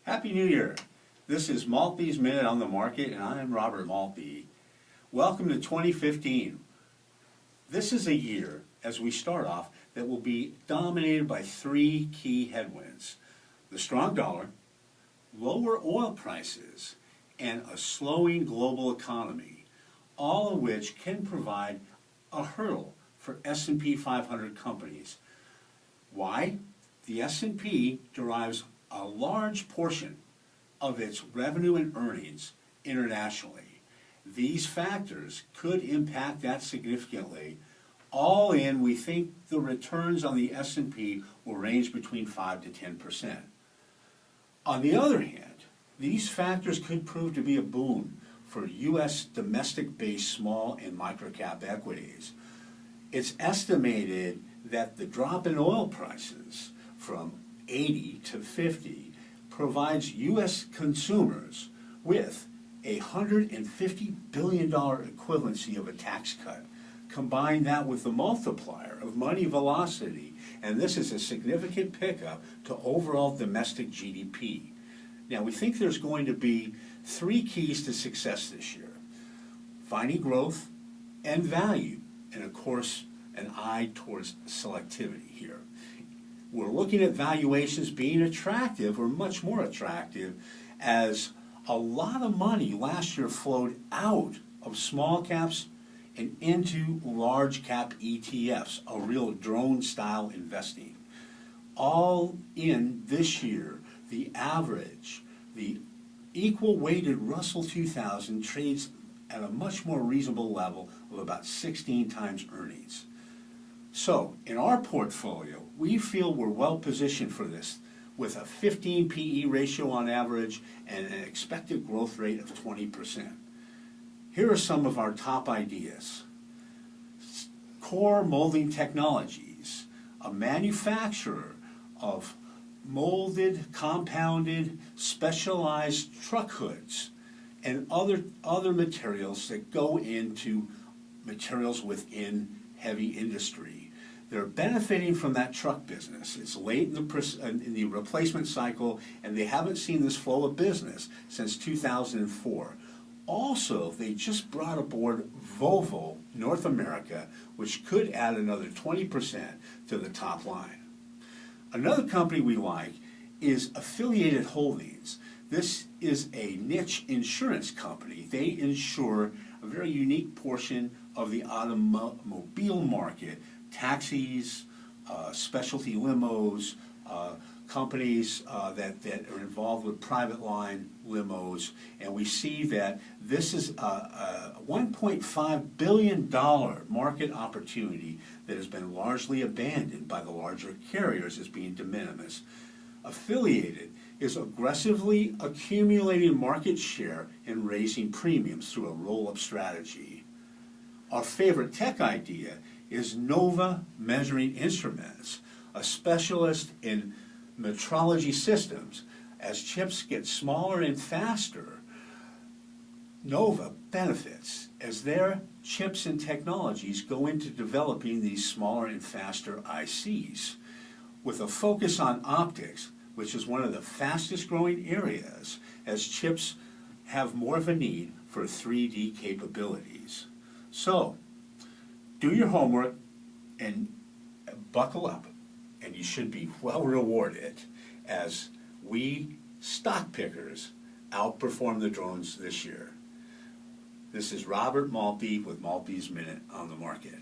Happy New Year! This is Maltbie's Minute on the Market, and I am Robert Maltbie. Welcome to 2015. This is a year, as we start off, that will be dominated by three key headwinds: the strong dollar, lower oil prices, and a slowing global economy, all of which can provide a hurdle for S&P 500 companies. Why? The S&P derives a large portion of its revenue and earnings internationally. These factors could impact that significantly. All in, we think the returns on the S&P will range between 5 to 10%. On the other hand, these factors could prove to be a boon for U.S. domestic-based small and microcap equities. It's estimated that the drop in oil prices from 80 to 50 provides U.S. consumers with a $150 billion equivalency of a tax cut. Combine that with the multiplier of money velocity, and this is a significant pickup to overall domestic GDP. Now, we think there's going to be three keys to success this year: finding growth and value, and of course, an eye towards selectivity here. We're looking at valuations being attractive, or much more attractive, as a lot of money last year flowed out of small caps and into large cap ETFs, a real drone style investing. All in this year, the average, the equal weighted Russell 2000 trades at a much more reasonable level of about 16 times earnings. So, in our portfolio, we feel we're well positioned for this, with a 15 PE ratio on average and an expected growth rate of 20%. Here are some of our top ideas. Core Molding Technologies, a manufacturer of molded, compounded, specialized truck hoods and other materials that go into materials within heavy industry. They're benefiting from that truck business. It's late in the replacement cycle, and they haven't seen this flow of business since 2004. Also, they just brought aboard Volvo North America, which could add another 20% to the top line. Another company we like is Affiliated Holdings. This is a niche insurance company. They insure a very unique portion of the automobile market: taxis, specialty limos, companies that are involved with private line limos. And we see that this is a $1.5 billion market opportunity that has been largely abandoned by the larger carriers as being de minimis. Affiliated is aggressively accumulating market share and raising premiums through a roll-up strategy. Our favorite tech idea is Nova Measuring Instruments, a specialist in metrology systems. As chips get smaller and faster, Nova benefits as their chips and technologies go into developing these smaller and faster ICs. With a focus on optics, which is one of the fastest growing areas, as chips have more of a need for 3D capabilities. So, do your homework and buckle up, and you should be well rewarded as we stock pickers outperform the drones this year. This is Robert Maltbie with Maltbie's Minute on the Market.